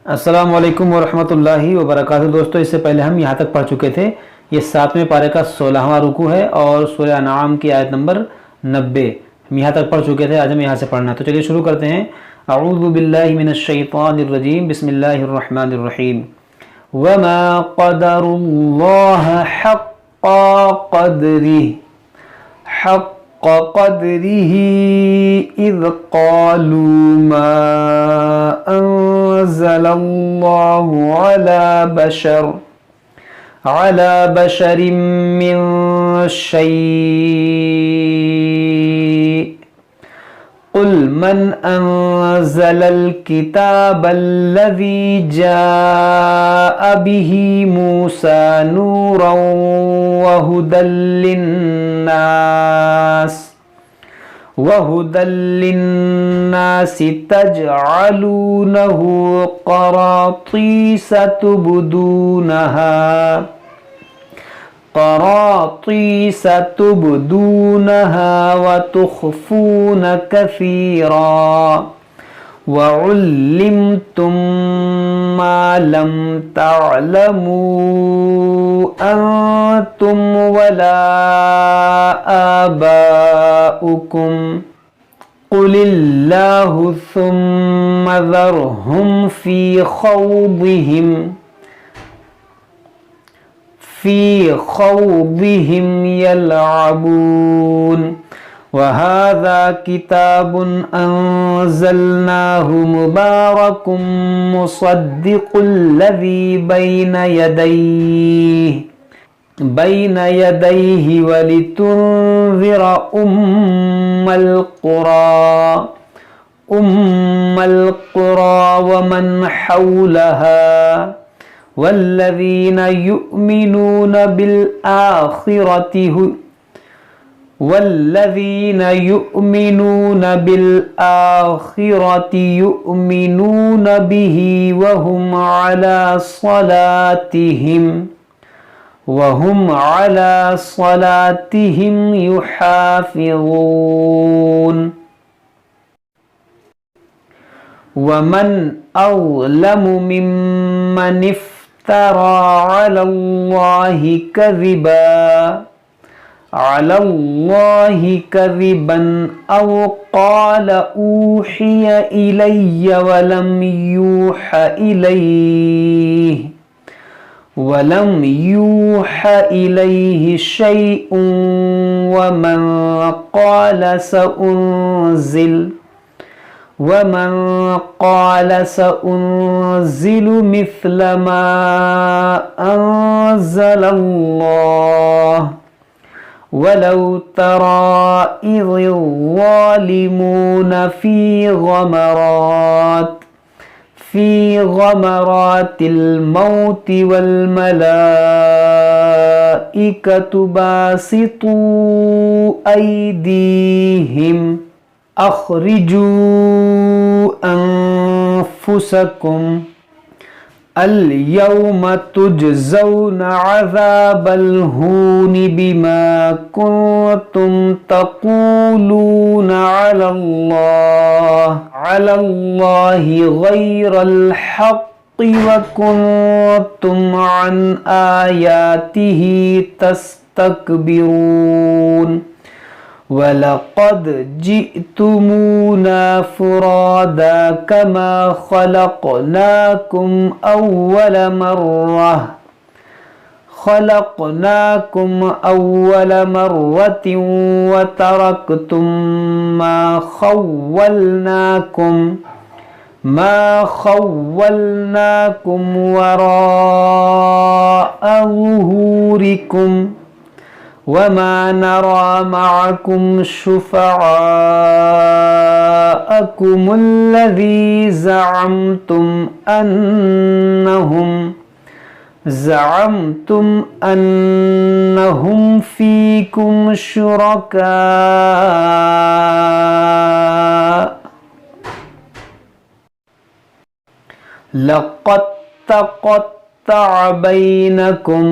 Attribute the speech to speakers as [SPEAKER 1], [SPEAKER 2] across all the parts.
[SPEAKER 1] अस्सलाम वालेकुम वरहमतुल्लाहि वबरकातुहू। दोस्तों, इससे पहले हम यहाँ तक पढ़ चुके थे। ये 7वें पारे का 16वां रुकू है और सूरह अनआम की आयत नंबर 90 हम यहाँ तक पढ़ चुके थे। आज हम यहाँ से पढ़ना, तो चलिए शुरू करते हैं। अऊज़ु बिल्लाहि मिनश शैतानिर रजीम, बिस्मिल्लाहिर रहमानिर रहीम। वमा क़दरुल्लाह हक़्क़ क़द्रिही हक़्क़ क़द्रिही इज़ क़ालू मा अंज़लल्लाहु अला बशरिम मिन शै'इन क़ुल मन अंज़लल किताबल्लज़ी जाअ बिही मूसा नूरन वहुदल लिन्नास तजअलूनहु क़रातीस तुबदूनहा व तुख़फ़ून कसीरा वउल्लिमतुम मा लम तअलमू अंतुम वला आबाउकुम क़ुलिल्लाहु सुम्मा ज़रहुम फ़ी ख़ौदिहिम यलअबून। वहाज़ा किताबुन अंज़लनाहु मुबारकुम मुसद्दिक़ुल्लज़ी बैन यदैहि वलितुनज़िर उम्मल क़ुरा वमन हौलहा वल्लज़ीन युमिनून बिलआखिरति युमिनून बिही वहुम अला सलातिहिम युहाफ़िज़ून। वमन अज़लमु मिम्मन इफ़्तरा अलल्लाहि कज़िबन औ क़ाल ऊहिय इलय्य वलम यूह इलैहि शै'उन वमन क़ाल सउन्ज़िलु मिस्ल मा अंज़लल्लाह वलौ तरा इज़्ज़ालिमून फ़ी ग़मरातिल मौति वल मलाइकतु बासितू ऐदीहिम अख़रिजू अन्फुसकुम अल यौम तुजज़ौना अज़ाबल हूनि बिमा कुन्तुम तक़ूलूना अलल्लाहि गैरल हक़्क़ि व कुन्तुम अन आयातिही तस्तकबिरून। वलक़द जि'तुमूना फ़ुरादा कमा ख़लक़नाकुम अव्वल मर्रतिन व तरक्तुम मा ख़व्वलनाकुम वराअ ज़ुहूरिकुम वमा नरा मअकुम शुफ़अअकुमुल्लज़ी ज़अमतुम अन्नहुम फ़ीकुम शुरका लक़द तक़त्तअ बैनकुम।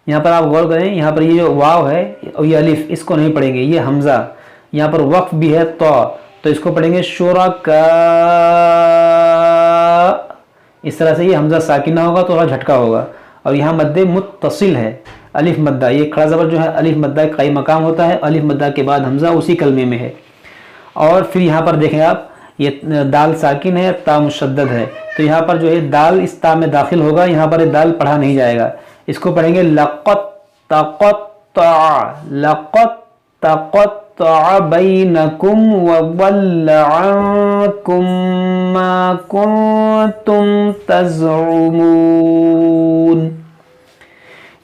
[SPEAKER 1] यहाँ पर आप गौर करें, यहाँ पर ये जो वाव है और ये अलिफ, इसको नहीं पढ़ेंगे, ये हमज़ा। यहाँ पर वक्फ भी है तो इसको पढ़ेंगे शुरका, इस तरह से ये हमजा साकिना होगा तो थोड़ा झटका होगा। और यहाँ मद्दे मुत्तसिल है, अलिफ मद्दा, ये खड़ा ज़बर जो है अलिफ मद्दा का मकाम होता है, अलिफ मद्दा के बाद हमजा उसी कलमे में है। और फिर यहाँ पर देखें आप, ये दाल साकिन है, ता मुशद्दद है, तो यहाँ पर जो है दाल इस ता में दाखिल होगा, यहाँ पर दाल पढ़ा नहीं जाएगा, इसको पढ़ेंगे लक़त तक़त्तअ, लक़त तक़त्तअ बैनकुम व ज़ल्ल अन्कुम मा कुंतुम तज़उमून।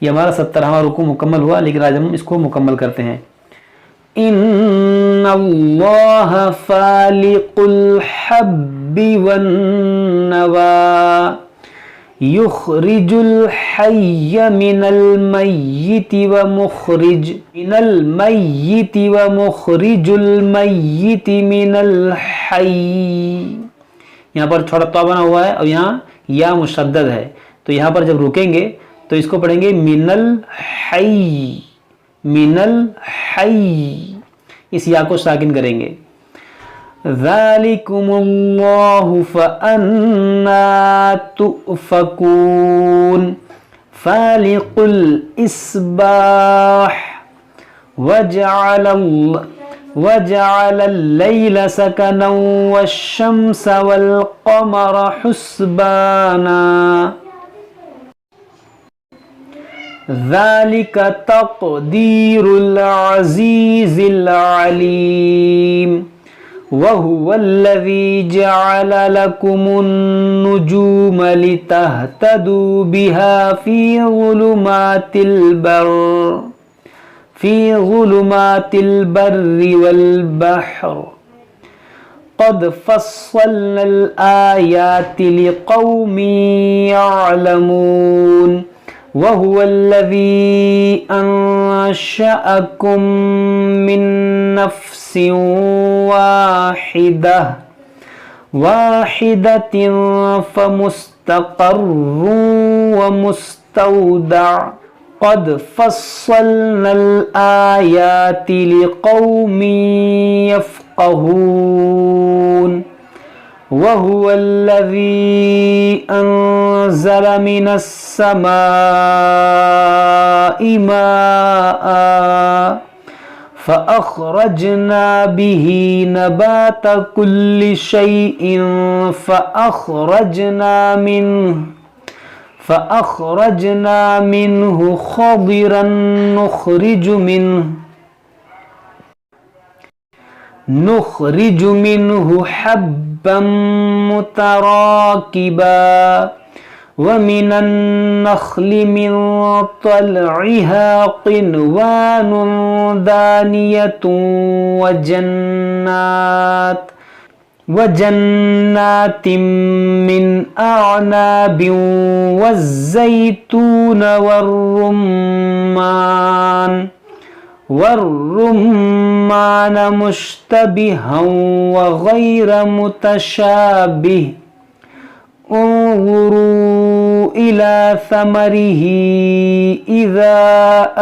[SPEAKER 1] ये हमारा 70वां रुकू मुकम्मल हुआ, लेकिन आज हम इसको मुकम्मल करते हैं। इन्नल्लाह फालिकुल हब्बि वन्नवा युखरिजुल हय्य मिनल मय्यिति व मुखरिजुल मय्यिति मिनल हय्य। यहाँ पर छोटा तो बना हुआ है और यहाँ या मुशद्दद है, तो यहाँ पर जब रुकेंगे तो इसको पढ़ेंगे मिनल हय्य, मिनल हय्य, इस या को साकिन करेंगे। ज़ालिकुमुल्लाहु फ़अन्ना तुफ़कून फ़ालिक़ुल इस्बाह वजअलल लैला सकनन वश्शम्स वल क़मर हुस्बाना ज़ालिका तक़दीरुल अज़ीज़िल अलीम वहुवल्लज़ी जअल लकुमुन नुजूम लितहतदू बिहा फ़ी ज़ुलुमातिल बर्रि वल बहर क़द फ़स्सलनल आयाति लिक़ौमिन यअलमून वहुवल्लज़ी अंशअकुम मिन नफ्सिन वाहिदतिन फमुस्तक़र्रुन व मुस्तौदअ क़द फ़स्सलनल आयाति लिक़ौमिन यफ़क़हून वहुवल्लज़ी अंज़ल मिनस समाइ माअन फ़अख़रजना बिही नबात कुल्लि शैइन फ़अख़रजना मिन्हु ख़दिरन नुख़रिजु मिन्हु हब्बन मुतराकिबा व मिनन नख़्लि मिन तलइहा क़िनवानुन दानियतुन व जन्नातिन मिन अअनाबिन वज़्ज़ैतून वर्रुम्मान मुश्तबिहन व गैर मुतशाबिह उन्ज़ुरू इला समरिही इज़ा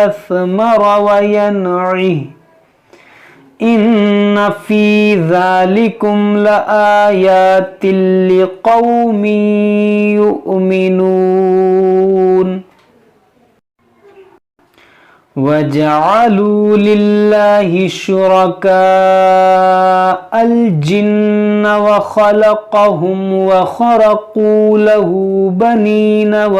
[SPEAKER 1] असमर व यनइह इन्न फ़ी ज़ालिकुम लआयातिन लिक़ौमिन युमिनून। वजअलू लिल्लाहि शुरकाअल जिन्न व ख़लक़हुम व ख़रक़ू लहू बनीन व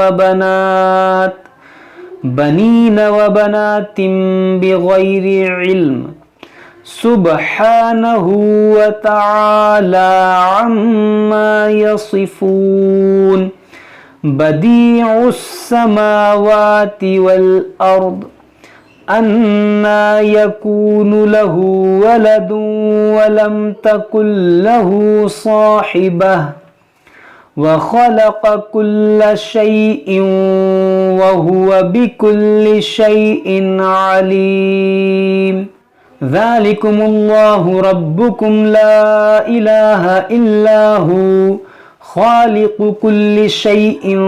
[SPEAKER 1] बनातिन बिग़ैरि इल्म सुब्हानहु व तआला अम्मा यसिफून बदीउस समावाति वल अर्द अन्ना यकूनु लहू वलदुन वलम तकुल लहू साहिबह व खलक़ कुल्ल शैइन व हुव बिकुल्लि शैइन अलीम। ज़ालिकुमुल्लाहु रब्बुकुम ला इलाहा इल्ला हु ख़ालिक़ु कुल्लि शैइन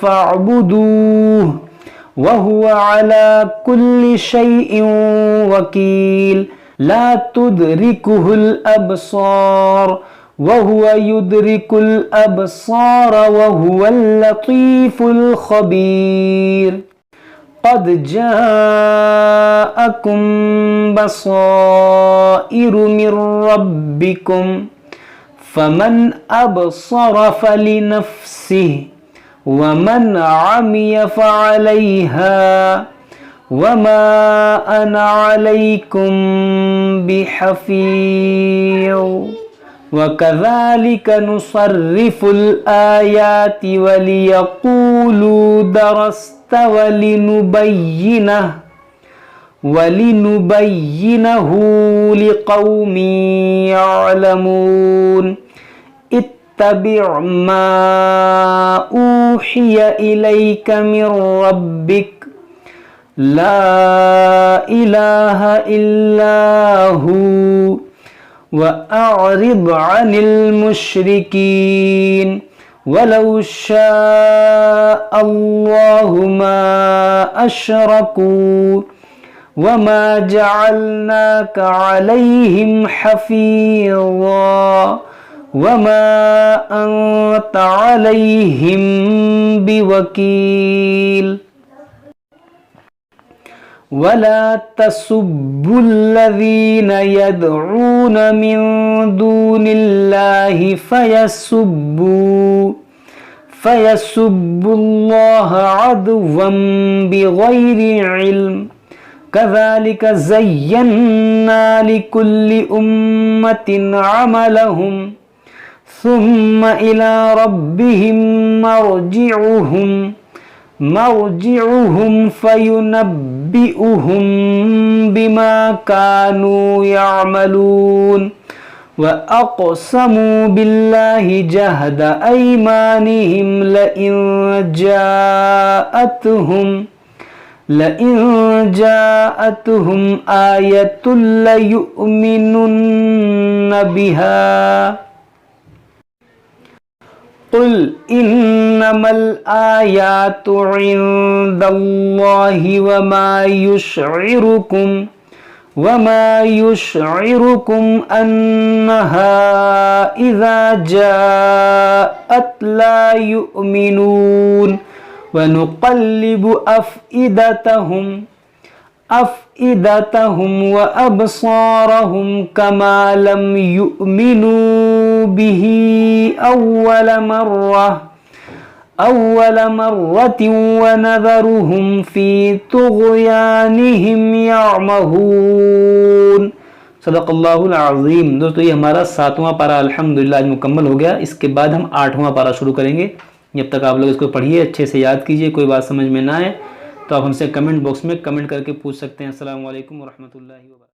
[SPEAKER 1] फ़अब्दूहु व हुवा अला कुल्लि शैइन वकील ला तुदरिकुहुल अबसार वहुव युद्रिकुल अबसार वहुवल लतीफुल खबीर। क़द जाअकुम बसाइरु मिर रब्बिकुम फमन अबसर फलिनफ्सिहि वमन अमिय फअलैहा वमा अना अलैकुम बिहफ़ीज़ वकज़ालिक नुसर्रिफ़ुल आयाति वलियक़ूलू दरस्त वलिनुबय्यिनहु लिक़ौमिन यअलमून। इत्तबि' मा ऊहिय इलैक मिर रब्बिक ला इलाहा इल्ला हू वअअरिद अनिल मुश्रिकीन वलौ शाअल्लाहु मा अशरकू वमा जअलनाका अलैहिम हफ़ीज़ा वमा अंत अलैहिम बिवकील। वला तसुब्बुल्लज़ीन यदऊन मिन दूनिल्लाहि फयसुब्बुल्लाह अदवन बिगैरि इल्म कज़ालिक ज़य्यन्ना लिकुल्लि उम्मतिन अमलहुम सुम्मा इला रब्बिहिम मर्जिउहुम फयुनब्बिउहुम बिमा कानू यअमलून व अक़समू बिल्लाहि जहद अयमानिहिम लइन जाअतहुम आयतुन लयुमिनुन्न बिहा क़ुल इन्नमल आयातु इन्दल्लाहि वमा युशइरुकुम अन्नहा इज़ा जाअत ला युमिनून वनुक़ल्लिबु अफ़इदतहुम व अबसारहुम कमा लम युमिनू बिही अव्वल मर्रतिन व नज़रुहुम फ़ी तुग़यानिहिम यअमहून। सदक़ल्लाहुल अज़ीम। दोस्तों ये हमारा 7वां पारा अल्हम्दुलिल्लाह आज मुकम्मल हो गया। इसके बाद हम 8वां पारा शुरू करेंगे। जब तक आप लोग इसको पढ़िए, अच्छे से याद कीजिए। कोई बात समझ में ना आए तो आप हमसे कमेंट बॉक्स में कमेंट करके पूछ सकते हैं। अस्सलामु अलैकुम व रहमतुल्लाहि व बरकातुहू।